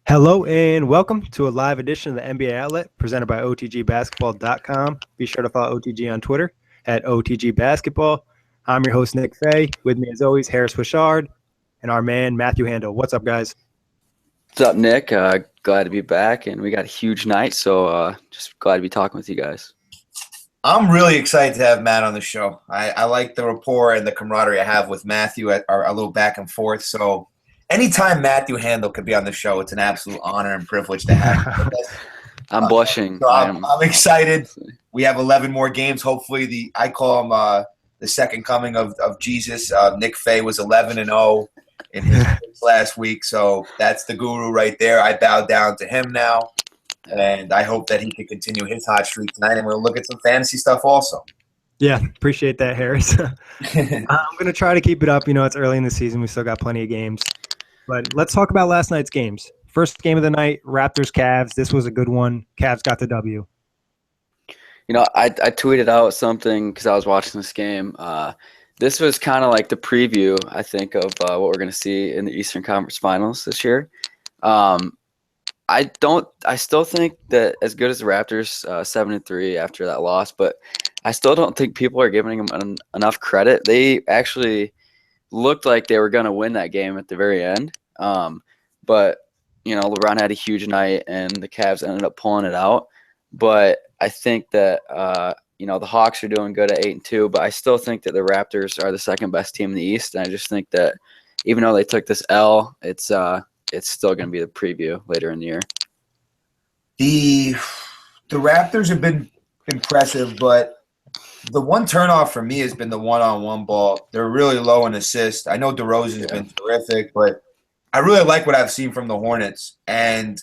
Hello and welcome to a live edition of the NBA Outlet presented by OTGBasketball.com. Be sure to follow OTG on Twitter at OTGBasketball. I'm your host, Nick Fay. With me, as always, Harris Wichard and our man, Matthew Handel. What's up, guys? What's up, Nick? Glad to be back, and we got a huge night, so just glad to be talking with you guys. I'm really excited to have Matt on the show. I like the rapport and the camaraderie I have with Matthew at our little back and forth. So anytime Matthew Handel could be on the show, it's an absolute honor and privilege to have him. I'm blushing. So I'm excited. We have 11 more games. Hopefully, I call him the second coming of Jesus. Nick Fay was 11-0 in his last week, so that's the guru right there. I bow down to him now. And I hope that he can continue his hot streak tonight, and we'll look at some fantasy stuff also. Yeah, appreciate that, Harris. I'm going to try to keep it up. You know, it's early in the season. We still got plenty of games. But let's talk about last night's games. First game of the night, Raptors-Cavs. This was a good one. Cavs got the W. You know, I tweeted out something because I was watching this game. This was kind of like the preview, I think, of what we're going to see in the Eastern Conference Finals this year. I still think that as good as the Raptors, 7-3 after that loss, but I still don't think people are giving them enough credit. They actually looked like they were going to win that game at the very end. But, you know, LeBron had a huge night and the Cavs ended up pulling it out. But I think that, you know, the Hawks are doing good at 8-2, but I still think that the Raptors are the second best team in the East. And I just think that even though they took this L, it's still going to be the preview later in the year. The Raptors have been impressive, but the one turnoff for me has been the one-on-one ball. They're really low in assists. I know DeRozan's been terrific, but I really like what I've seen from the Hornets. And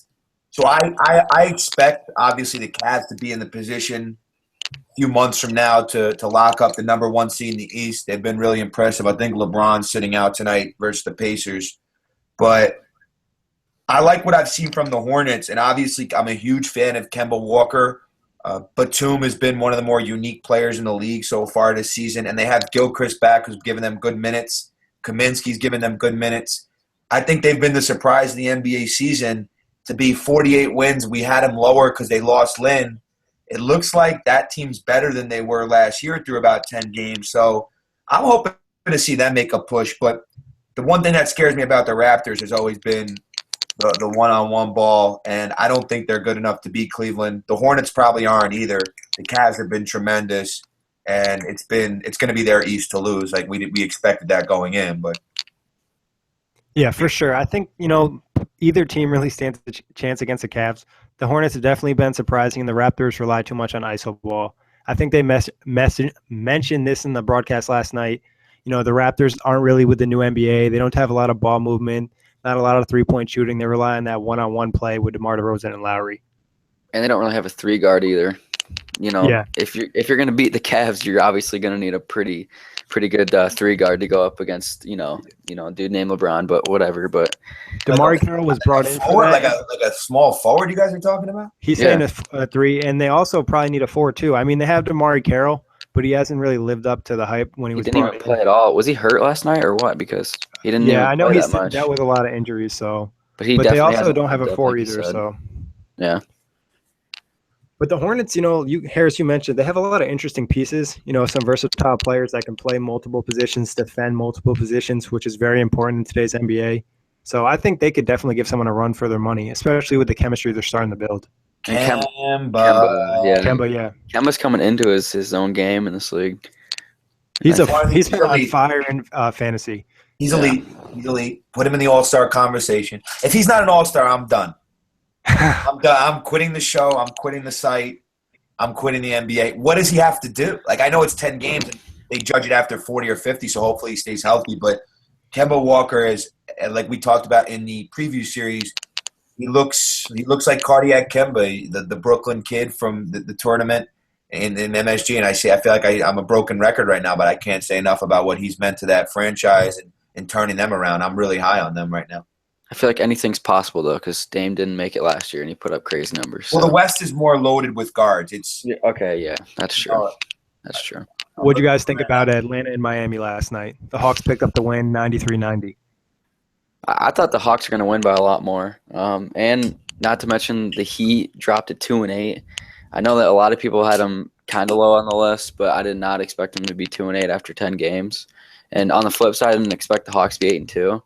so I expect, obviously, the Cavs to be in the position a few months from now to lock up the number one seed in the East. They've been really impressive. I think LeBron's sitting out tonight versus the Pacers. But I like what I've seen from the Hornets, and obviously I'm a huge fan of Kemba Walker. Batum has been one of the more unique players in the league so far this season, and they have Gilchrist back who's given them good minutes. Kaminsky's given them good minutes. I think they've been the surprise of the NBA season to be 48 wins. We had them lower because they lost Lin. It looks like that team's better than they were last year through about 10 games. So I'm hoping to see them make a push, but the one thing that scares me about the Raptors has always been the one-on-one ball, and I don't think they're good enough to beat Cleveland. The Hornets probably aren't either. The Cavs have been tremendous, and it's going to be their East to lose. Like we expected that going in, but yeah, for sure. I think, you know, either team really stands a chance against the Cavs. The Hornets have definitely been surprising, and the Raptors rely too much on iso ball. I think they mentioned this in the broadcast last night. You know, the Raptors aren't really with the new NBA. They don't have a lot of ball movement. Not a lot of three-point shooting. They rely on that one-on-one play with DeMar DeRozan and Lowry. And they don't really have a three guard either. You know, yeah. if you're going to beat the Cavs, you're obviously going to need a pretty good three guard to go up against, you know, a dude named LeBron, but whatever. But DeMar Carroll was brought in for that. Like a small forward you guys are talking about? He's saying a three, and they also probably need a 4 too. I mean, they have DeMar Carroll, but he hasn't really lived up to the hype when he was didn't even play at all. Was he hurt last night or what? Because he didn't. Yeah, I know he's dealt with a lot of injuries. So, but they also don't have a 4 either. So, yeah. But the Hornets, you know, Harris, you mentioned they have a lot of interesting pieces. You know, some versatile players that can play multiple positions, defend multiple positions, which is very important in today's NBA. So I think they could definitely give someone a run for their money, especially with the chemistry they're starting to build. Kemba, yeah. Kemba's coming into his own game in this league. He's been on fire in fantasy. He's elite. He's elite. Put him in the All-Star conversation. If he's not an All-Star, I'm done. I'm done. I'm quitting the show. I'm quitting the site. I'm quitting the NBA. What does he have to do? Like, I know it's 10 games. And they judge it after 40 or 50, so hopefully he stays healthy. But Kemba Walker is, like we talked about in the preview series, he looks like cardiac Kemba, the Brooklyn kid from the tournament in MSG. And I feel like I'm a broken record right now, but I can't say enough about what he's meant to that franchise and turning them around. I'm really high on them right now. I feel like anything's possible, though, because Dame didn't make it last year, and he put up crazy numbers. Well, the West is more loaded with guards. Yeah, that's true. That's true. What do you guys think about Atlanta and Miami last night? The Hawks picked up the win, 93-90. I thought the Hawks were going to win by a lot more. And not to mention the Heat dropped to 2-8. I know that a lot of people had them kind of low on the list, but I did not expect them to be 2-8 after 10 games. And on the flip side, I didn't expect the Hawks to be 8-2.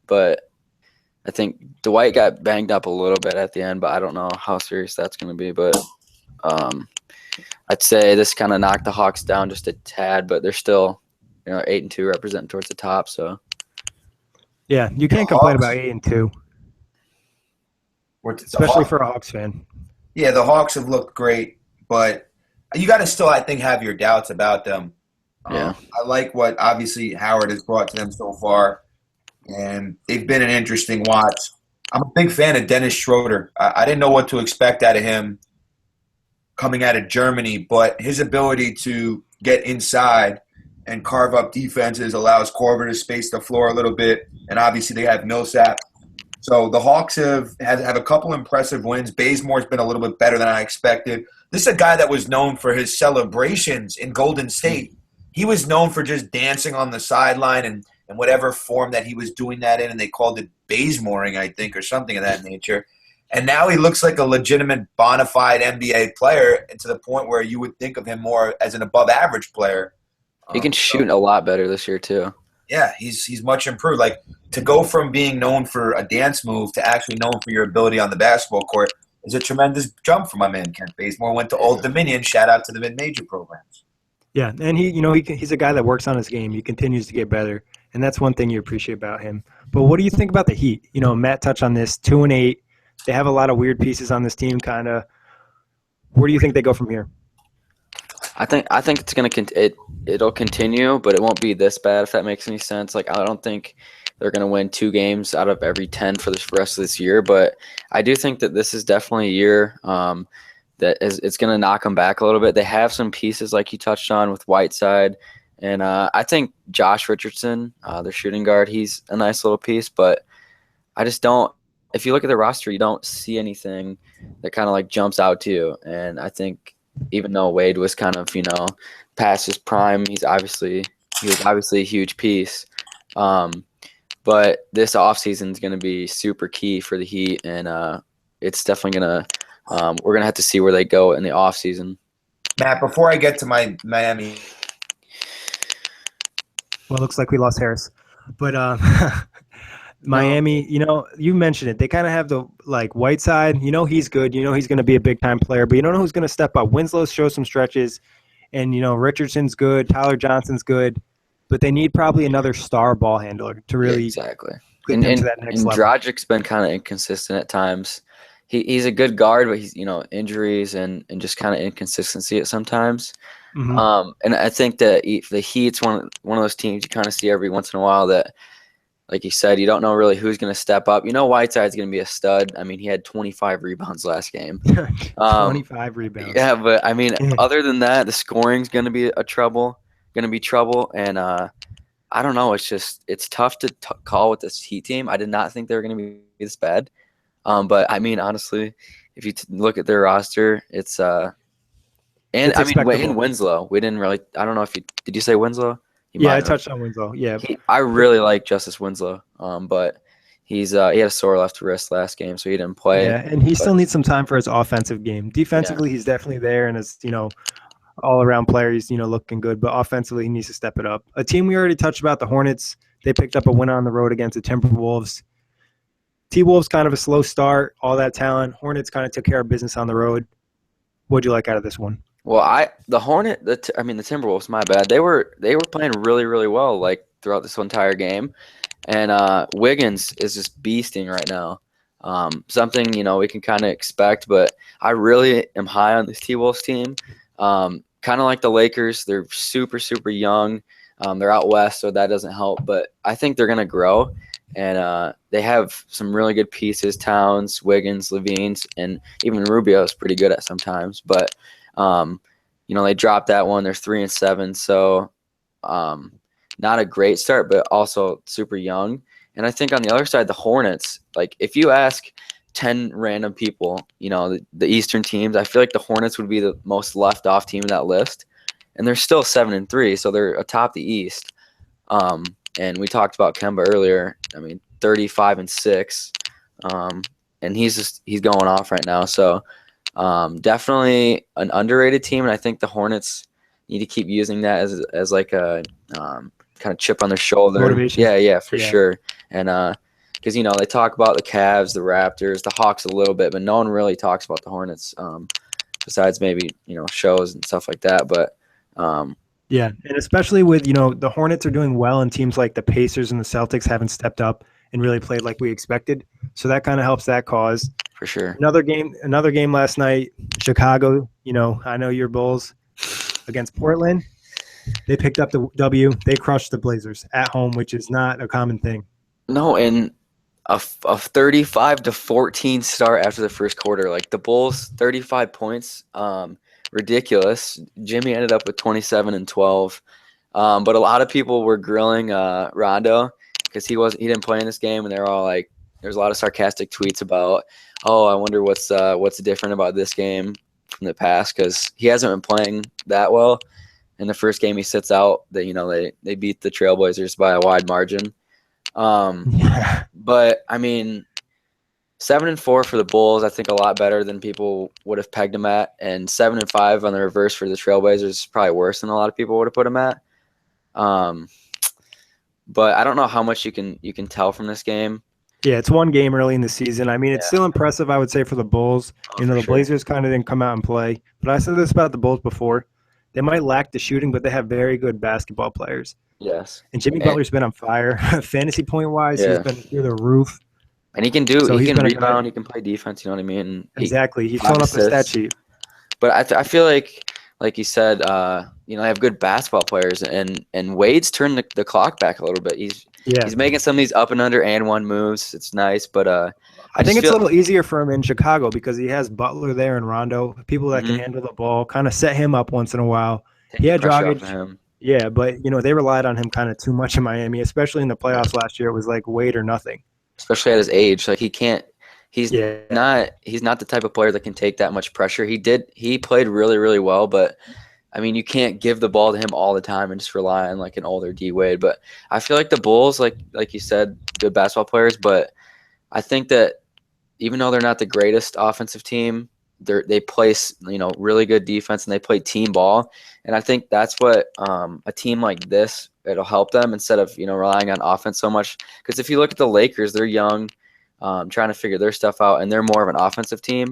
But I think Dwight got banged up a little bit at the end, but I don't know how serious that's going to be. But I'd say this kind of knocked the Hawks down just a tad, but they're still 8-2 representing towards the top. So Yeah, you can't complain about 8-2, especially for a Hawks fan. Yeah, the Hawks have looked great, but you got to still, I think, have your doubts about them. Yeah. I like what obviously Howard has brought to them so far, and they've been an interesting watch. I'm a big fan of Dennis Schroeder. I didn't know what to expect out of him coming out of Germany, but his ability to get inside and carve up defenses allows Korver to space the floor a little bit, and obviously they have Millsap. So the Hawks have a couple impressive wins. Bazemore's been a little bit better than I expected. This is a guy that was known for his celebrations in Golden State. He was known for just dancing on the sideline and whatever form that he was doing that in, and they called it Bazemoring, I think, or something of that nature. And now he looks like a legitimate bona fide NBA player, and to the point where you would think of him more as an above-average player. He can shoot a lot better this year too. Yeah, he's much improved. Like, to go from being known for a dance move to actually known for your ability on the basketball court is a tremendous jump for my man Kent Bazemore. Went to Old Dominion. Shout out to the mid-major programs. Yeah, and he's a guy that works on his game. He continues to get better, and that's one thing you appreciate about him. But what do you think about the Heat? Matt touched on this, 2-8. They have a lot of weird pieces on this team, kind of. Where do you think they go from here? I think it's gonna it'll continue, but it won't be this bad, if that makes any sense. Like, I don't think they're gonna win 2 games out of every 10 for the rest of this year, but I do think that this is definitely a year that it's gonna knock them back a little bit. They have some pieces like you touched on with Whiteside, and I think Josh Richardson, their shooting guard, he's a nice little piece, but I just don't. If you look at the roster, you don't see anything that kind of like jumps out to you, and I think. Even though Wade was kind of, past his prime, he was obviously a huge piece. But this offseason is going to be super key for the Heat, and it's definitely going to we're going to have to see where they go in the offseason. Matt, before I get to my Miami. Well, it looks like we lost Harris. But Miami, you mentioned it. They kind of have the Whiteside. He's good. He's going to be a big time player, but you don't know who's going to step up. Winslow shows some stretches, and Richardson's good. Tyler Johnson's good, but they need probably another star ball handler to really get them to that next level. Dragic's been kind of inconsistent at times. He's a good guard, but he's injuries and just kind of inconsistency at sometimes. Mm-hmm. And I think that the Heat's one of those teams you kind of see every once in a while that. Like you said, you don't know really who's going to step up. Whiteside's going to be a stud. I mean, he had 25 rebounds last game. 25 rebounds. Yeah, but I mean, other than that, the scoring's going to be trouble. And I don't know. It's tough to call with this Heat team. I did not think they were going to be this bad. But I mean, honestly, if you look at their roster, it's Wayne Winslow. We didn't really. I don't know if did you say Winslow? I touched on Winslow. Yeah, I really like Justice Winslow, but he had a sore left wrist last game, so he didn't play. Yeah, and he still needs some time for his offensive game. Defensively, he's definitely there, and as all-around player, he's looking good. But offensively, he needs to step it up. A team we already touched about, the Hornets. They picked up a win on the road against the Timberwolves. T-Wolves kind of a slow start, all that talent. Hornets kind of took care of business on the road. What'd you like out of this one? Well, the Timberwolves, my bad. They were playing really, really well throughout this entire game, and Wiggins is just beasting right now. Something we can kind of expect, but I really am high on this T-Wolves team. Kind of like the Lakers, they're super, super young. They're out west, so that doesn't help. But I think they're gonna grow, and they have some really good pieces: Towns, Wiggins, Levine's, and even Rubio is pretty good at sometimes, but. They dropped that one. They're 3-7, so not a great start, but also super young. And I think on the other side, the Hornets, if you ask 10 random people, the Eastern teams, I feel like the Hornets would be the most left off team in that list, and they're still 7-3, so they're atop the East. And we talked about Kemba earlier. I mean, 35 and 6, and he's going off right now. So definitely an underrated team, and I think the Hornets need to keep using that as like a kind of chip on their shoulder. Motivation. Yeah, for sure. And because they talk about the Cavs, the Raptors, the Hawks a little bit, but no one really talks about the Hornets besides maybe shows and stuff like that. But yeah, and especially with the Hornets are doing well, and teams like the Pacers and the Celtics haven't stepped up and really played like we expected. So that kind of helps that cause. For sure. Another game last night, Chicago. I know your Bulls against Portland. They picked up the W. They crushed the Blazers at home, which is not a common thing. No, and a 35-14 start after the first quarter. Like the Bulls, 35 points. Ridiculous. Jimmy ended up with 27 and 12. But a lot of people were grilling Rondo because he didn't play in this game, and they're all like, there's a lot of sarcastic tweets about, oh, I wonder what's different about this game from the past, because he hasn't been playing that well. In the first game he sits out, they beat the Trailblazers by a wide margin. But I mean, 7-4 for the Bulls, I think a lot better than people would have pegged him at, and 7-5 on the reverse for the Trailblazers is probably worse than a lot of people would have put him at. But I don't know how much you can tell from this game. Yeah, it's one game early in the season. I mean, it's still impressive, I would say, for the Bulls. The Blazers kind of didn't come out and play. But I said this about the Bulls before. They might lack the shooting, but they have very good basketball players. Yes. And Jimmy Butler's been on fire. Fantasy point-wise, he's been through the roof. And he can rebound, he can play defense, you know what I mean? Exactly. He's filling up the stat sheet. But I feel like you said, they have good basketball players, and Wade's turned the clock back a little bit. He's making some of these up and under and one moves. It's nice, but I think it's a little easier for him in Chicago because he has Butler there and Rondo, people that can handle the ball, kind of set him up once in a while. He had Dragic. Yeah, but they relied on him kind of too much in Miami, especially in the playoffs last year. It was like Wade or nothing. Especially at his age, like he can't. He's not the type of player that can take that much pressure. He played really, really well, but I mean, you can't give the ball to him all the time and just rely on like an older D Wade. But I feel like the Bulls, like you said, good basketball players, but I think that even though they're not the greatest offensive team, they play really good defense, and they play team ball. And I think that's what a team like this, it'll help them instead of relying on offense so much. Because if you look at the Lakers, they're young, trying to figure their stuff out, and they're more of an offensive team.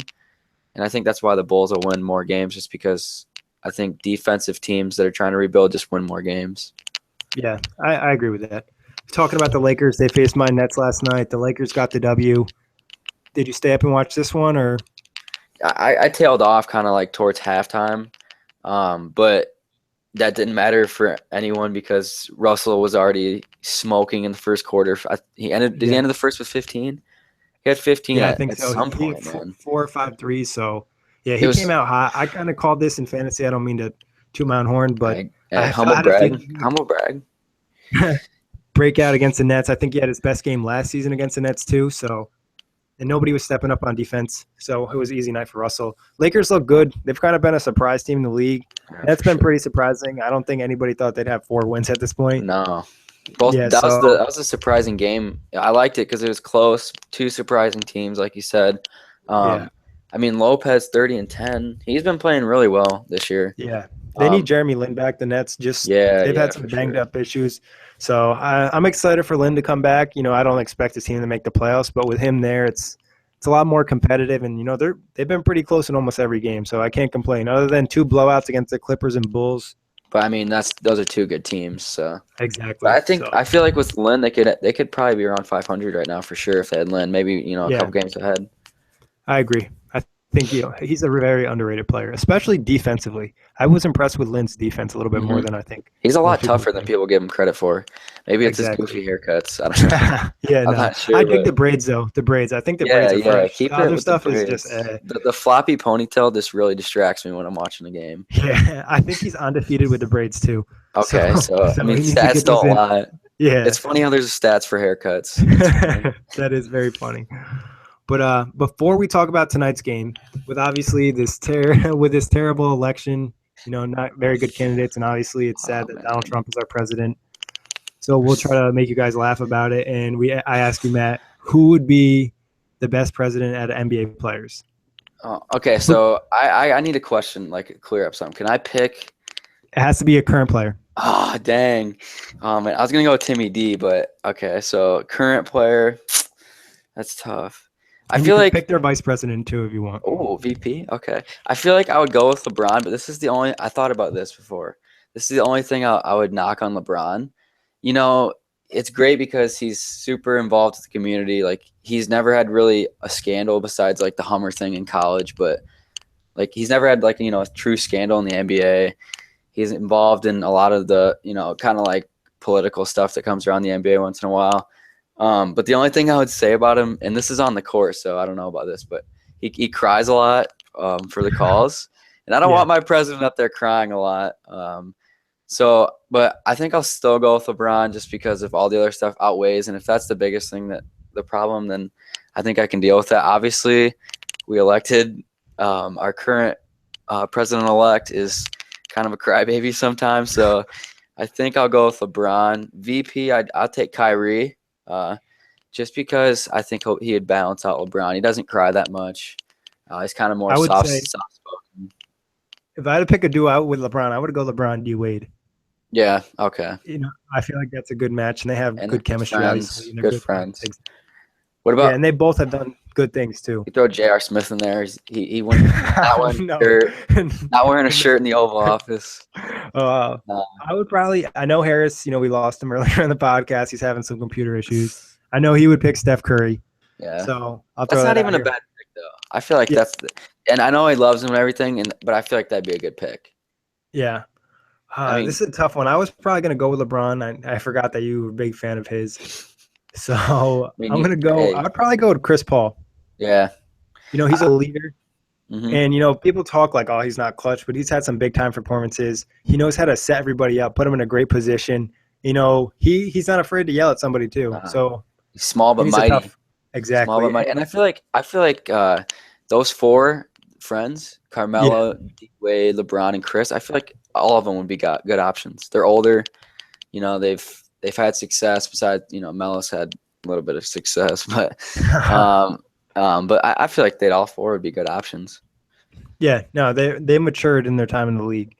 And I think that's why the Bulls will win more games, just because I think defensive teams that are trying to rebuild just win more games. Yeah, I agree with that. Talking about the Lakers, they faced my Nets last night. The Lakers got the W. Did you stay up and watch this one, or? I tailed off kind of like towards halftime, but that didn't matter for anyone because Russell was already smoking in the first quarter. He ended the first with 15? He had 15 I think so. Some he point, man. 4 or 5 threes, so he came out hot. I kind of called this in fantasy. I don't mean to toot my own horn, but humble brag. Breakout against the Nets. I think he had his best game last season against the Nets too, and nobody was stepping up on defense, so it was an easy night for Russell. Lakers look good. They've kind of been a surprise team in the league. That's been pretty surprising. I don't think anybody thought they'd have 4 wins at this point. No. That was a surprising game. I liked it because it was close. 2 surprising teams, like you said. I mean, Lopez, 30 and 10. He's been playing really well this year. Yeah. They need Jeremy Lin back. The Nets they've had some banged-up issues. So I'm excited for Lin to come back. I don't expect his team to make the playoffs, but with him there, it's a lot more competitive. And, they've been pretty close in almost every game, so I can't complain. Other than 2 blowouts against the Clippers and Bulls. But, I mean, those are 2 good teams. So. Exactly. But I feel like with Lin, they could probably be around 500 right now for sure if they had Lin. Maybe, a couple games ahead. I agree. I think he's a very underrated player, especially defensively. I was impressed with Lin's defense a little bit more than I think. He's a lot tougher than people give him credit for. Maybe it's his goofy haircuts. I don't know. Not sure, I dig the braids though. The braids. I think the braids are fresh. Keep the other stuff is just the floppy ponytail just really distracts me when I'm watching the game. Yeah, I think he's undefeated with the braids too. Okay, so I mean, stats don't lie. Yeah, it's funny how there's stats for haircuts. That is very funny. But before we talk about tonight's game, with obviously this terrible election, not very good candidates, and obviously it's sad that Donald Trump is our president. So we'll try to make you guys laugh about it. And I asked you, Matt, who would be the best president at NBA players? Okay, so I need a question, like clear up something. Can I pick? It has to be a current player. Oh, dang. Man, I was going to go with Timmy D, but okay, so current player, that's tough. I And feel you can like pick their vice president too if you want. Oh, VP? Okay. I feel like I would go with LeBron, but this is the only I thought about this before. This is the only thing I would knock on LeBron. You know, it's great because he's super involved with the community. Like he's never had really a scandal besides like the Hummer thing in college, but like he's never had like, a true scandal in the NBA. He's involved in a lot of the, kind of like political stuff that comes around the NBA once in a while. But the only thing I would say about him, and this is on the court, so I don't know about this, but he cries a lot for the calls. And I don't want my president up there crying a lot. But I think I'll still go with LeBron just because of all the other stuff outweighs. And if that's the biggest thing the problem, then I think I can deal with that. Obviously, we elected our current president-elect is kind of a crybaby sometimes. So I think I'll go with LeBron. VP, I'll take Kyrie. Just because I think he'd balance out LeBron. He doesn't cry that much. He's kind of more soft-spoken. If I had to pick a duo with LeBron, I would go LeBron D Wade. Yeah. Okay. I feel like that's a good match, and they have good chemistry. Friends, good friends. What about? Yeah, and they both have done good things too. You throw J.R. Smith in there. He went not wearing a shirt in the Oval Office. I would probably. I know Harris. We lost him earlier in the podcast. He's having some computer issues. I know he would pick Steph Curry. Yeah. So I'll throw that's not even a bad pick though. I feel like and I know he loves him and everything, but I feel like that'd be a good pick. Yeah. This is a tough one. I was probably gonna go with LeBron. I forgot that you were a big fan of his. So I'm gonna go. Hey. I would probably go with Chris Paul. Yeah. He's a leader. Mm-hmm. And, people talk like, oh, he's not clutch, but he's had some big-time performances. He knows how to set everybody up, put him in a great position. He's not afraid to yell at somebody too. So he's small but mighty. Exactly. Small but mighty. And I feel like those four friends, Carmelo, D-Wade, LeBron, and Chris, I feel like all of them would be good options. They're older. They've had success. Besides, Melo's had a little bit of success, but but I feel like all four would be good options. Yeah, no, they matured in their time in the league.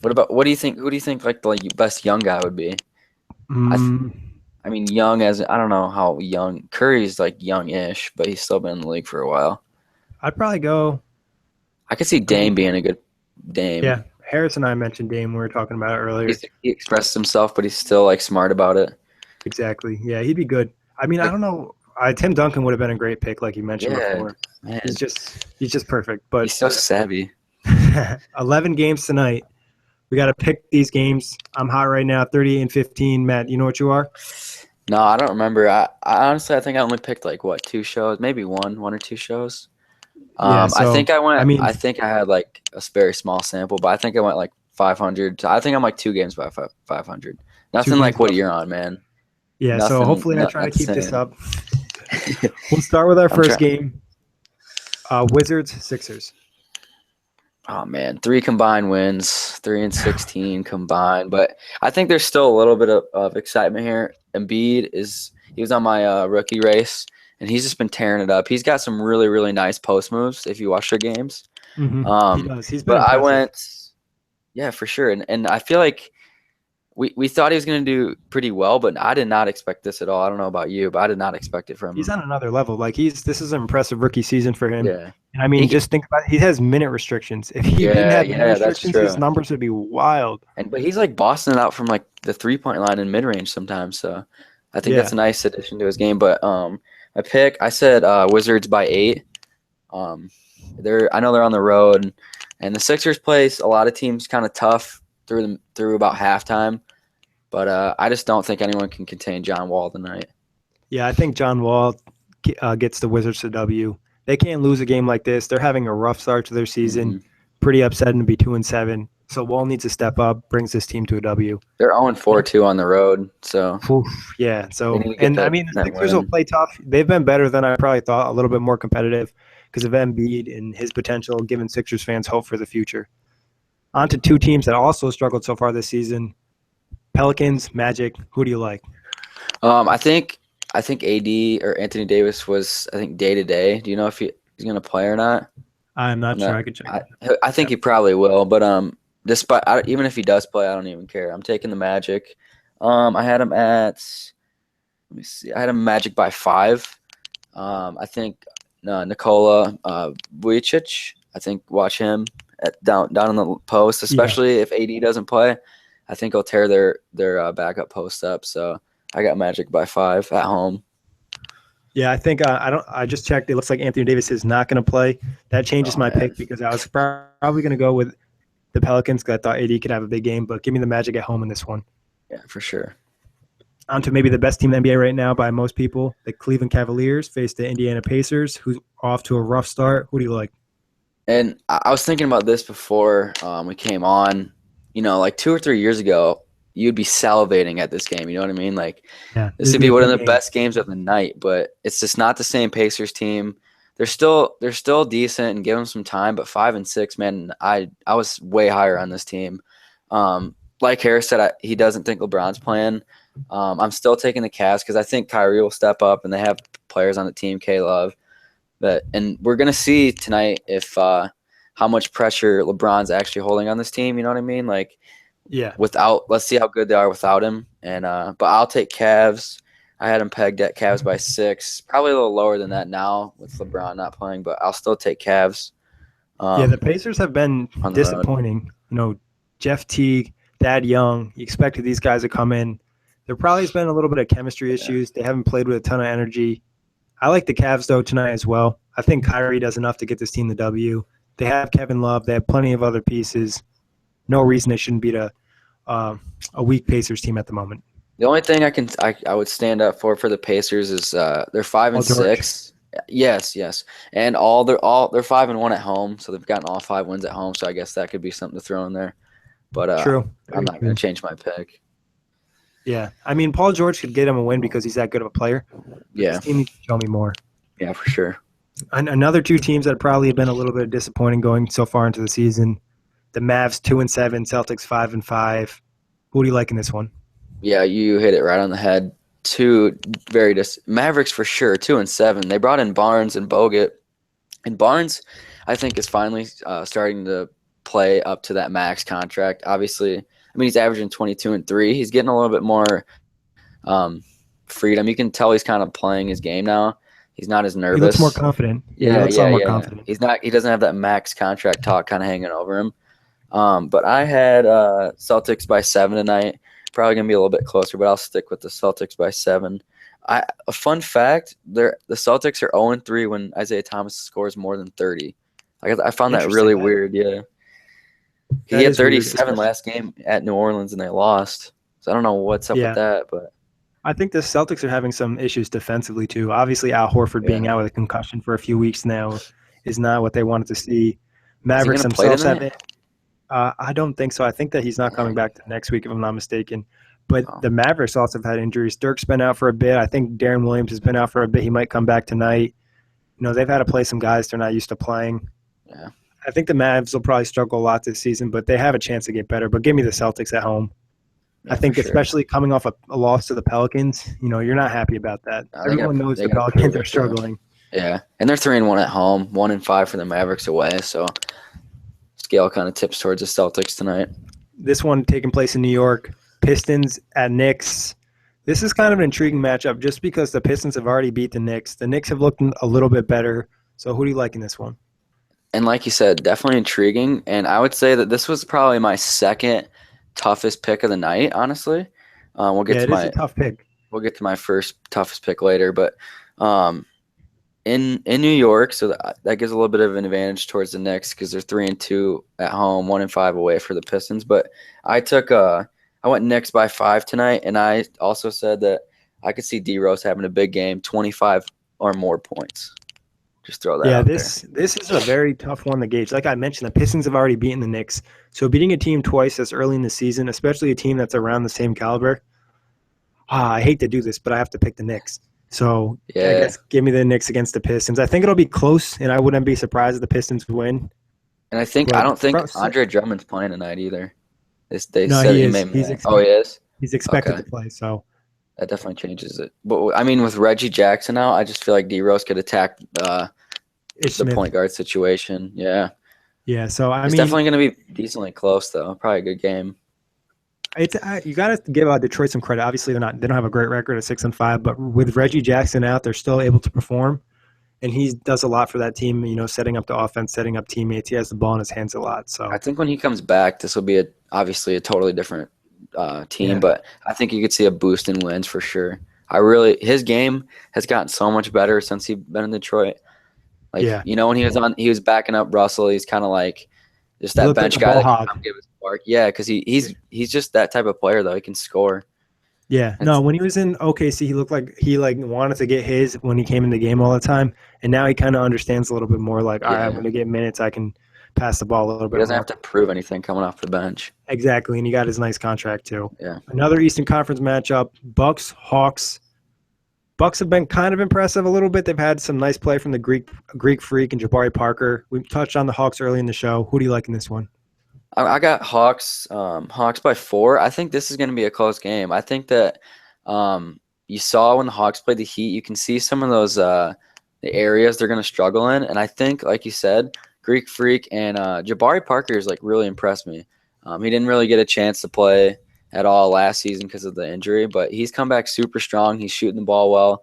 What do you think? Who do you think like the best young guy would be? I mean, young as I don't know how young. Curry's like young-ish, but he's still been in the league for a while. I'd probably go. I could see Dame being a good Dame. Yeah, Harris and I mentioned Dame. We were talking about it earlier. He expressed himself, but he's still like smart about it. Exactly. Yeah, he'd be good. I mean, I don't know. Tim Duncan would have been a great pick, like you mentioned before. Man. He's just perfect. But he's so savvy. 11 games tonight. We got to pick these games. I'm hot right now, 38-15. Matt, you know what you are? No, I don't remember. I honestly, I think I only picked like 2 shows, maybe one or two shows. I think I went. I think I had like a very small sample, but I think I went like 500. I think I'm like 2 games by 500. Nothing like what you're on, man. Yeah. So hopefully I try to keep this up. We'll start with our first game. Wizards, Sixers. Oh man, 3 combined wins, 3-16 combined. But I think there's still a little bit of excitement here. Embiid he was on my rookie race, and he's just been tearing it up. He's got some really, really nice post moves if you watch their games. Mm-hmm. He does. He's been impressive. I went, yeah, for sure. And I feel like we thought he was going to do pretty well, but I did not expect this at all. I don't know about you, but I did not expect it from him. He's on another level. Like this is an impressive rookie season for him. Yeah. And I mean, just think about it. He has minute restrictions. If he didn't have minute restrictions, his numbers would be wild. But he's like bossing it out from like the 3-point line in mid range sometimes. So I think that's a nice addition to his game. But I said Wizards by 8. I know they're on the road, and the Sixers plays a lot of teams kind of tough through about halftime, but I just don't think anyone can contain John Wall tonight. Yeah, I think John Wall gets the Wizards to W. They can't lose a game like this. They're having a rough start to their season. Mm-hmm. Pretty upsetting to be 2-7. So Wall needs to step up, brings this team to a W. They're 0-4 too on the road. So yeah. So the Sixers will play tough. They've been better than I probably thought. A little bit more competitive because of Embiid and his potential, giving Sixers fans hope for the future. On to 2 teams that also struggled so far this season. Pelicans, Magic. Who do you like? I think AD or Anthony Davis was day to day. Do you know if he's gonna play or not? I'm not sure. No, I could check. I think he probably will, but despite even if he does play, I don't even care. I'm taking the Magic. I had him at let me see. I had him Magic by 5. I think Nikola Vujicic. I think watch him down in the post, especially if AD doesn't play. I think he'll tear their backup post up. So I got Magic by 5 at home. Yeah, I think I just checked. It looks like Anthony Davis is not going to play. That changes my pick because I was probably going to go with the Pelicans because I thought AD could have a big game. But give me the Magic at home in this one. Yeah, for sure. On to maybe the best team in the NBA right now by most people. The Cleveland Cavaliers face the Indiana Pacers, who's off to a rough start. Who do you like? And I was thinking about this before we came on. Like 2 or 3 years ago, you'd be salivating at this game. You know what I mean? Like, this would be one of the best games of the night, but it's just not the same Pacers team. They're still decent and give them some time, but 5 and 6, man, I was way higher on this team. Like Harris said, he doesn't think LeBron's playing. I'm still taking the Cavs because I think Kyrie will step up, and they have players on the team, K-Love. And we're gonna see tonight if how much pressure LeBron's actually holding on this team. You know what I mean? Like, yeah. Let's see how good they are without him. And but I'll take Cavs. I had him pegged at Cavs by 6, probably a little lower than that now with LeBron not playing, but I'll still take Cavs. The Pacers have been disappointing. Jeff Teague, Thad Young. You expected these guys to come in. There probably has been a little bit of chemistry issues. They haven't played with a ton of energy. I like the Cavs, though, tonight as well. I think Kyrie does enough to get this team the W. They have Kevin Love. They have plenty of other pieces. No reason they shouldn't beat a weak Pacers team at the moment. The only thing I would stand up for the Pacers is they're 5 and 6. Yes, and they're 5 and 1 at home, so they've gotten all 5 wins at home. So I guess that could be something to throw in there. But True. I'm not going to change my pick. Yeah, I mean, Paul George could get him a win because he's that good of a player. Yeah, this team needs to show me more. Yeah, for sure. Another 2 teams that probably have been a little bit disappointing going so far into the season. The Mavs 2 and 7, Celtics 5 and 5. Who do you like in this one? Yeah, you hit it right on the head. 2 very Mavericks for sure. 2 and 7. They brought in Barnes and Bogut, and Barnes, I think, is finally starting to play up to that max contract. Obviously, I mean, he's averaging 22 and 3. He's getting a little bit more freedom. You can tell he's kind of playing his game now. He's not as nervous. He looks more confident. Yeah. Confident. He doesn't have that max contract talk kind of hanging over him. But I had Celtics by 7 tonight. Probably going to be a little bit closer, but I'll stick with the Celtics by 7. A fun fact, the Celtics are 0-3 when Isaiah Thomas scores more than 30. I found that really weird, yeah. He had 37 last game at New Orleans, and they lost. So I don't know what's up with that. But I think the Celtics are having some issues defensively, too. Obviously, Al Horford being out with a concussion for a few weeks now is not what they wanted to see. Mavericks themselves have it. I don't think so. I think that he's not coming back to next week, if I'm not mistaken. But the Mavericks also have had injuries. Dirk's been out for a bit. I think Darren Williams has been out for a bit. He might come back tonight. They've had to play some guys they're not used to playing. Yeah. I think the Mavs will probably struggle a lot this season, but they have a chance to get better. But give me the Celtics at home. Yeah, I think especially coming off a loss to the Pelicans, you're not happy about that. Everyone knows the Pelicans are struggling. Yeah, and they're 3 and 1 at home, 1 and 5 for the Mavericks away. So scale kind of tips towards the Celtics tonight. This one taking place in New York. Pistons at Knicks. This is kind of an intriguing matchup just because the Pistons have already beat the Knicks. The Knicks have looked a little bit better. So who do you like in this one? And like you said, definitely intriguing. And I would say that this was probably my second toughest pick of the night, honestly. It's a tough pick. We'll get to my first toughest pick later. But in New York, so that gives a little bit of an advantage towards the Knicks because they're 3 and 2 at home, 1 and 5 away for the Pistons. But I went Knicks by 5 tonight, and I also said that I could see D-Rose having a big game, 25 or more points. Just throw that out there. This is a very tough one to gauge. Like I mentioned, the Pistons have already beaten the Knicks. So beating a team twice this early in the season, especially a team that's around the same caliber, I hate to do this, but I have to pick the Knicks. So I guess give me the Knicks against the Pistons. I think it'll be close, and I wouldn't be surprised if the Pistons win. And I don't think Andre Drummond's playing tonight either. They no, said he he is. may. He is? He's expected Okay. to play. So That definitely changes it. But I mean, with Reggie Jackson out, I just feel like D Rose could attack Ish the Smith, point guard situation. Yeah, yeah. So I it's mean, definitely going to be decently close though. Probably a good game. you got to give Detroit some credit. Obviously, they don't have a great record at 6-5, but with Reggie Jackson out, they're still able to perform, and he does a lot for that team. Setting up the offense, setting up teammates. He has the ball in his hands a lot. I So think when he comes back, this will be obviously a totally different team, yeah, but I think you could see a boost in wins for sure. His game has gotten so much better since he's been in Detroit. Like, yeah. when he was backing up Russell, he's kind of like just He that looked like bench a guy ball that can hog. come give a spark. Yeah, because he's just that type of player though. He can score. Yeah, And no. When he was in OKC, he looked like he wanted to get his when he came in the game all the time, and now he kind of understands a little bit more. Like, all right, I'm yeah, going to get minutes. I can pass the ball a little he bit doesn't more. have to prove anything coming off the bench. Exactly, and he got his nice contract too. Yeah. Another Eastern Conference matchup: Bucks Hawks. Bucks have been kind of impressive a little bit. They've had some nice play from the Greek Freak and Jabari Parker. We touched on the Hawks early in the show. Who do you like in this one? I got Hawks. Hawks by 4. I think this is going to be a close game. I think that you saw when the Hawks played the Heat, you can see some of those the areas they're going to struggle in, and I think, like you said, Greek Freak and Jabari Parker is like really impressed me. He didn't really get a chance to play at all last season because of the injury, but he's come back super strong. He's shooting the ball well.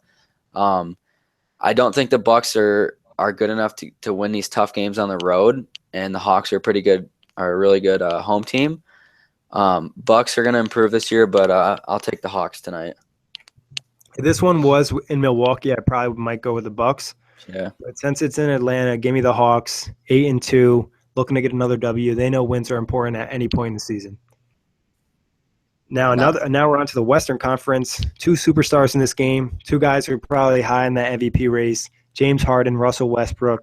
I don't think the Bucks are good enough to win these tough games on the road, and the Hawks are a really good home team. Bucks are going to improve this year, but I'll take the Hawks tonight. If this one was in Milwaukee, I probably might go with the Bucks. Yeah. But since it's in Atlanta, give me the Hawks. 8-2, looking to get another W. They know wins are important at any point in the season. Now we're on to the Western Conference. 2 superstars in this game. 2 guys who are probably high in that MVP race. James Harden, Russell Westbrook.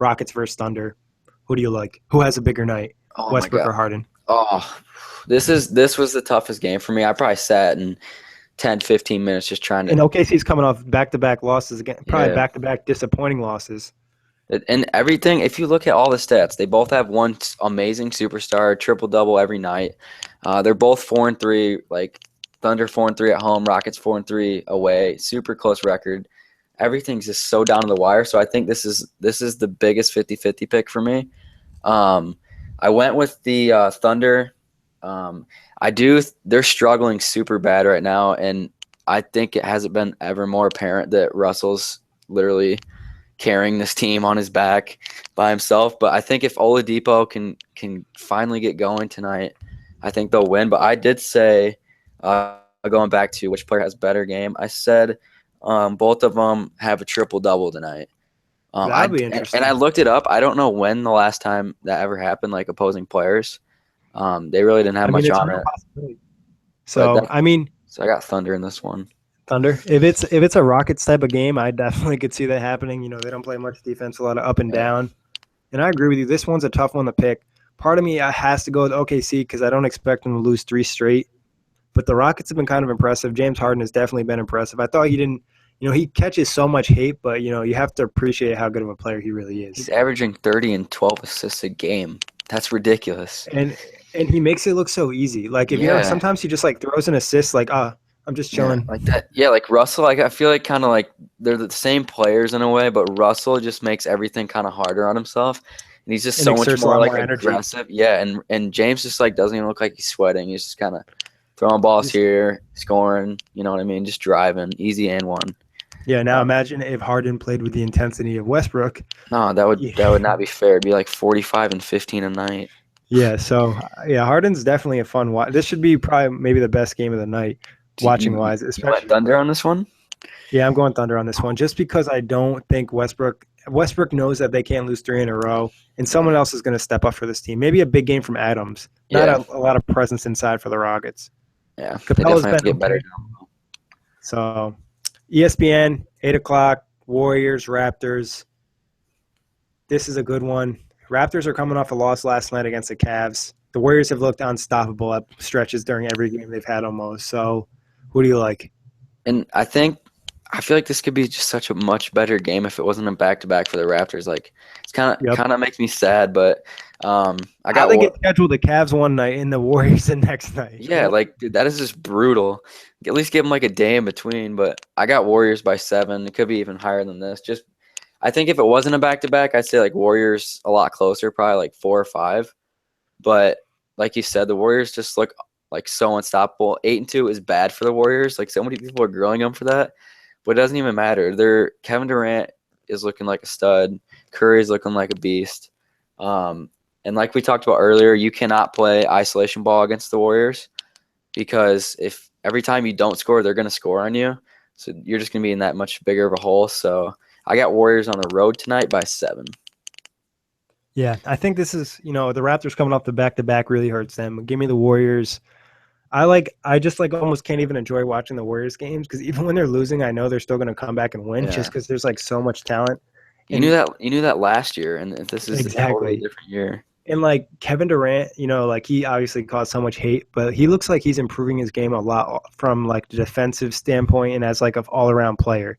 Rockets versus Thunder. Who do you like? Who has a bigger night? Oh Westbrook my God. or Harden? Oh, this was the toughest game for me. I probably sat in 10, 15 minutes just trying to. And OKC's coming off back-to-back losses again. Probably Yeah. back-to-back disappointing losses. And everything, if you look at all the stats, they both have one amazing superstar, triple-double every night. They're both 4-3, like Thunder 4-3 at home, Rockets 4-3 away. Super close record. Everything's just so down to the wire. So I think this is the biggest 50-50 pick for me. I went with the Thunder. They're struggling super bad right now, and I think it hasn't been ever more apparent that Russell's literally carrying this team on his back by himself. But I think if Oladipo can finally get going tonight, I think they'll win. But I did say, going back to which player has better game, I said both of them have a triple-double tonight. That'd be interesting. And I looked it up. I don't know when the last time that ever happened, like opposing players. They really didn't have much it's a on real it. possibility. So, So I got Thunder in this one. Thunder. If it's a Rockets type of game, I definitely could see that happening. They don't play much defense, a lot of up and down. And I agree with you. This one's a tough one to pick. Part of me has to go with OKC because I don't expect them to lose 3 straight. But the Rockets have been kind of impressive. James Harden has definitely been impressive. I thought he didn't. He catches so much hate, but you have to appreciate how good of a player he really is. He's averaging 30 and 12 assists a game. That's ridiculous. And he makes it look so easy. Like sometimes he just like throws an assist, like I'm just chilling. Yeah, like that. Yeah, like Russell. Like I feel like kind of like they're the same players in a way, but Russell just makes everything kind of harder on himself, and he's just so much more like aggressive. Yeah, and James just like doesn't even look like he's sweating. He's just kind of throwing balls here, scoring. You know what I mean? Just driving, easy and one. Yeah. Now imagine if Harden played with the intensity of Westbrook. No, that would not be fair. It'd be like 45 and 15 a night. Yeah. So Harden's definitely a fun watch. This should be probably maybe the best game of the night. Watching wise, especially you went Thunder on this one. Yeah, I'm going Thunder on this one, just because I don't think Westbrook knows that they can't lose 3 in a row, and someone else is going to step up for this team. Maybe a big game from Adams. Not a lot of presence inside for the Rockets. Yeah, Capella's been get better. So, ESPN 8:00, Warriors, Raptors. This is a good one. Raptors are coming off a loss last night against the Cavs. The Warriors have looked unstoppable at stretches during every game they've had almost. So, who do you like? And I think I feel like this could be just such a much better game if it wasn't a back-to-back for the Raptors. Like, it's Yep. kind of makes me sad, but I How got they get scheduled the Cavs one night and the Warriors the next night. yeah, like dude, that is just brutal. At least give them like a day in between. But I got Warriors by 7. It could be even higher than this. Just I think if it wasn't a back-to-back, I'd say like Warriors a lot closer, probably like 4 or 5. But like you said, the Warriors just look like so unstoppable. 8-2 is bad for the Warriors. Like so many people are grilling them for that, but it doesn't even matter. Kevin Durant is looking like a stud. Curry's looking like a beast. And like we talked about earlier, you cannot play isolation ball against the Warriors because if every time you don't score, they're going to score on you. So you're just going to be in that much bigger of a hole. So I got Warriors on the road tonight by 7. Yeah, I think this is, the Raptors coming off the back-to-back really hurts them. Give me the Warriors. I just almost can't even enjoy watching the Warriors games because even when they're losing, I know they're still going to come back and win just because there's so much talent. You knew that last year, and this is a totally different year. And Kevin Durant, he obviously caused so much hate, but he looks like he's improving his game a lot from the defensive standpoint and as an all-around player.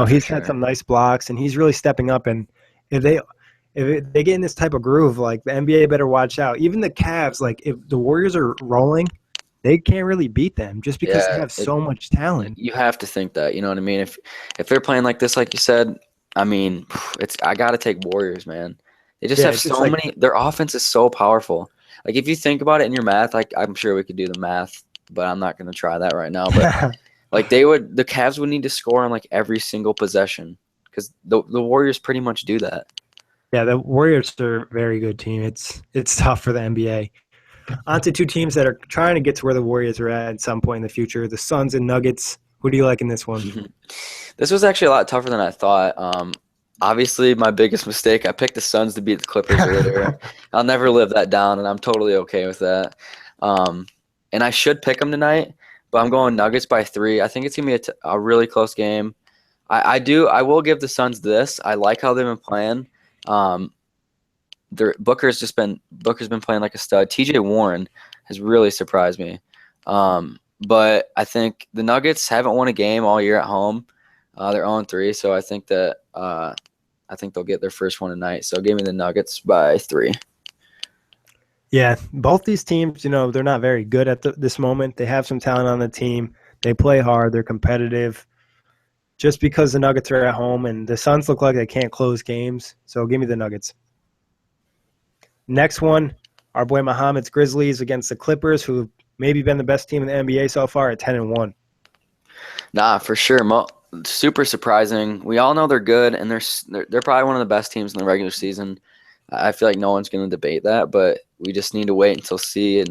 He's had some nice blocks and he's really stepping up. And if they get in this type of groove, the NBA better watch out. Even the Cavs, if the Warriors are rolling, they can't really beat them just because they have so much talent. You have to think that, you know what I mean? If they're playing like this, like you said, I mean, I got to take Warriors, man. They just have so many. Their offense is so powerful. If you think about it in your math, I'm sure we could do the math, but I'm not going to try that right now. But the Cavs would need to score on every single possession because the Warriors pretty much do that. Yeah, the Warriors are a very good team. It's tough for the NBA. On to two teams that are trying to get to where the Warriors are at some point in the future, the Suns and Nuggets. Who do you like in this one? This was actually a lot tougher than I thought. Obviously, my biggest mistake, I picked the Suns to beat the Clippers earlier. I'll never live that down, and I'm totally okay with that. And I should pick them tonight, but I'm going Nuggets by 3. I think it's going to be a really close game. I will give the Suns this. I like how they've been playing. Booker's been playing like a stud. TJ Warren has really surprised me. But I think the Nuggets haven't won a game all year at home. They're 0-3, so I think that I think they'll get their first one tonight. So give me the Nuggets by 3. Yeah, both these teams, they're not very good at this moment. They have some talent on the team. They play hard. They're competitive. Just because the Nuggets are at home and the Suns look like they can't close games. So give me the Nuggets. Next one, our boy Muhammad's Grizzlies against the Clippers, who've maybe been the best team in the NBA so far at 10-1. Nah, for sure. Super surprising. We all know they're good, and they're probably one of the best teams in the regular season. I feel like no one's going to debate that, but we just need to wait until see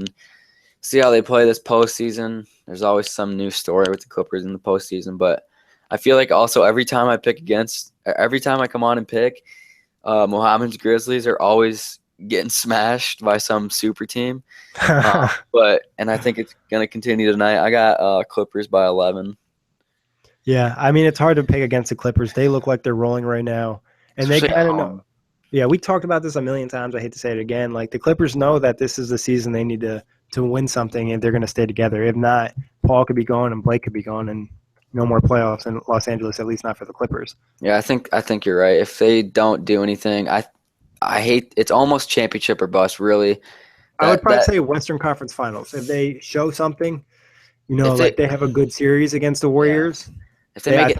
how they play this postseason. There's always some new story with the Clippers in the postseason, but I feel like also every time I come on and pick, Muhammad's Grizzlies are always getting smashed by some super team. And I think it's going to continue tonight. I got Clippers by 11. Yeah, I mean, it's hard to pick against the Clippers. They look like they're rolling right now. And they kind of know. Yeah, we talked about this a million times. I hate to say it again. The Clippers know that this is the season they need to win something, and they're going to stay together. If not, Paul could be gone and Blake could be gone, and no more playoffs in Los Angeles, at least not for the Clippers. Yeah, I think you're right. If they don't do anything, I hate – it's almost championship or bust, really. I would probably say Western Conference Finals. If they show something, they have a good series against the Warriors – If they make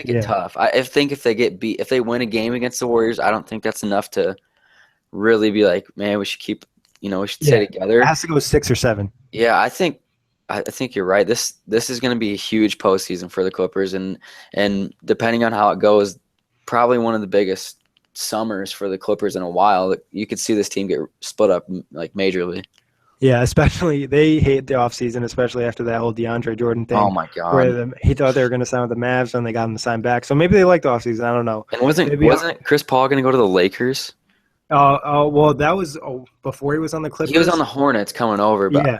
it tough, I think if they get beat, if they win a game against the Warriors, I don't think that's enough to really be like, man, we should keep, we should stay together. It has to go 6 or 7. Yeah, I think you're right. This is going to be a huge postseason for the Clippers, and depending on how it goes, probably one of the biggest summers for the Clippers in a while. You could see this team get split up majorly. Yeah, especially they hate the offseason, especially after that whole DeAndre Jordan thing. Oh, my God. Where he thought they were going to sign with the Mavs, and they got him to sign back. So maybe they like the offseason. I don't know. And wasn't Chris Paul going to go to the Lakers? Well, that was before he was on the Clippers. He was on the Hornets coming over. But yeah.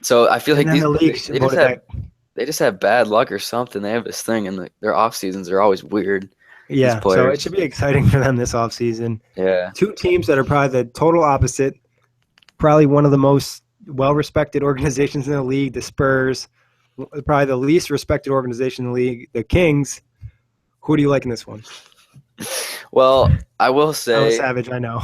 So I feel like they just have bad luck or something. They have this thing, and their off-seasons are always weird. Yeah, so it should be exciting for them this offseason. Yeah. Two teams that are probably the total opposite. Probably one of the most well-respected organizations in the league, the Spurs. probably the least respected organization in the league, the Kings. Who do you like in this one? Well, I will I was say savage, I know.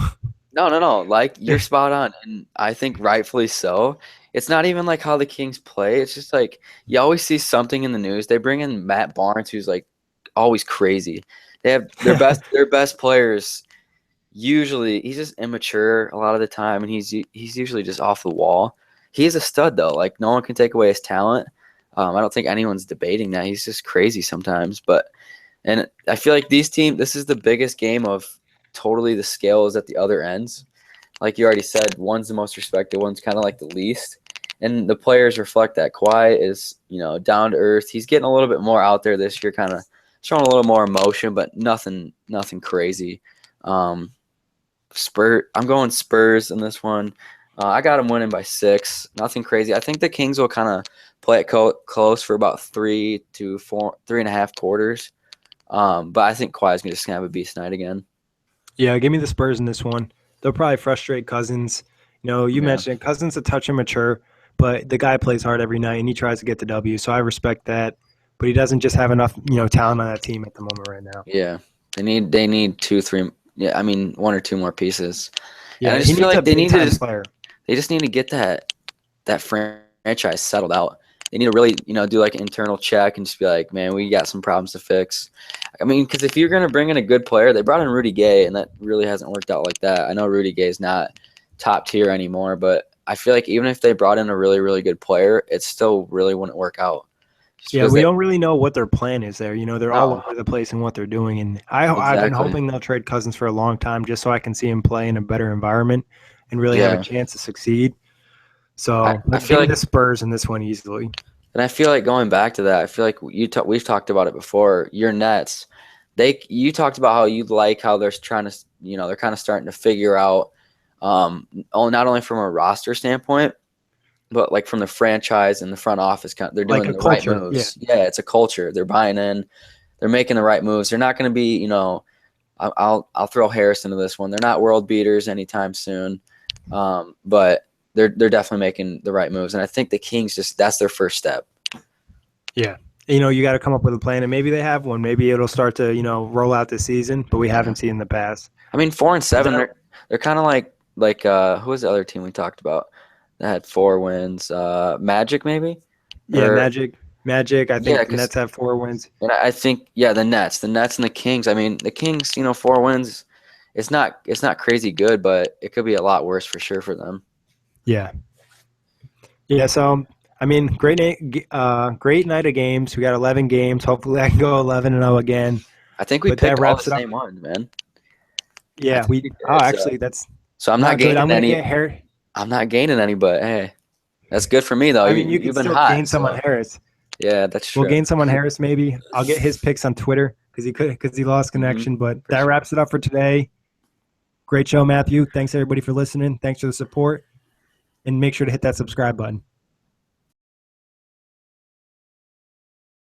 no. Like you're spot on, and I think rightfully so. It's not even like how the Kings play. It's just like you always see something in the news. They bring in Matt Barnes, who's like always crazy. They have their best players. Usually, he's just immature a lot of the time, and he's usually just off the wall. He's a stud though. Like no one can take away his talent. I don't think anyone's debating that. He's just crazy sometimes, and I feel like this is the biggest game of totally the scale is at the other ends. Like you already said, one's the most respected, one's kind of like the least. And the players reflect that. Kawhi is, down to earth. He's getting a little bit more out there this year, kind of showing a little more emotion, but nothing crazy. I'm going Spurs in this one. I got them winning by 6. Nothing crazy. I think the Kings will kind of play it close for about 3 to 3.5 quarters. But I think Kawhi's just going to have a beast night again. Yeah, give me the Spurs in this one. They'll probably frustrate Cousins. You mentioned Cousins a touch immature, but the guy plays hard every night, and he tries to get the W, so I respect that. But he doesn't just have enough, talent on that team at the moment right now. Yeah, they need 2, 3. Yeah, I mean 1 or 2 more pieces. Yeah, and I just feel like they just need to get that franchise settled out. They need to really, do like an internal check and just be like, man, we got some problems to fix. I mean, because if you're going to bring in a good player, they brought in Rudy Gay, and that really hasn't worked out like that. I know Rudy Gay is not top tier anymore, but I feel like even if they brought in a really, really good player, it still really wouldn't work out. Yeah, we don't really know what their plan is there. They're all over the place in what they're doing. And I've been hoping they'll trade Cousins for a long time just so I can see him play in a better environment and really have a chance to succeed. So I feel like the Spurs in this one easily. And I feel like going back to that, I feel like we've talked about it before. Your Nets, you talked about how you like how they're trying to, they're kind of starting to figure out, not only from a roster standpoint, but like from the franchise and the front office, they're doing the right moves. Yeah, it's a culture. They're buying in. They're making the right moves. They're not going to be, I'll throw Harris into this one. They're not world beaters anytime soon, but they're definitely making the right moves. And I think the Kings that's their first step. Yeah. You got to come up with a plan, and maybe they have one. Maybe it'll start to, roll out this season, but we haven't seen in the past. I mean, 4-7, they're kind of like who was the other team we talked about that had 4 wins? Magic, maybe? Yeah, Magic. I think the Nets have 4 wins. And I think, the Nets and the Kings. I mean, the Kings, 4 wins. It's not crazy good, but it could be a lot worse for sure for them. Yeah. Yeah. So, I mean, great night of games. We got 11 games. Hopefully, I can go 11-0 again. I think we picked all the same ones, man. Yeah, we did. Actually, that's so. I'm not gaining any. Harris. I'm not gaining any, but hey, that's good for me though. I mean, you can still gain someone Harris. Yeah, that's true. We'll gain someone Harris maybe. I'll get his picks on Twitter because he lost connection. But that wraps it up for today. Great show, Matthew. Thanks everybody for listening. Thanks for the support, and make sure to hit that subscribe button.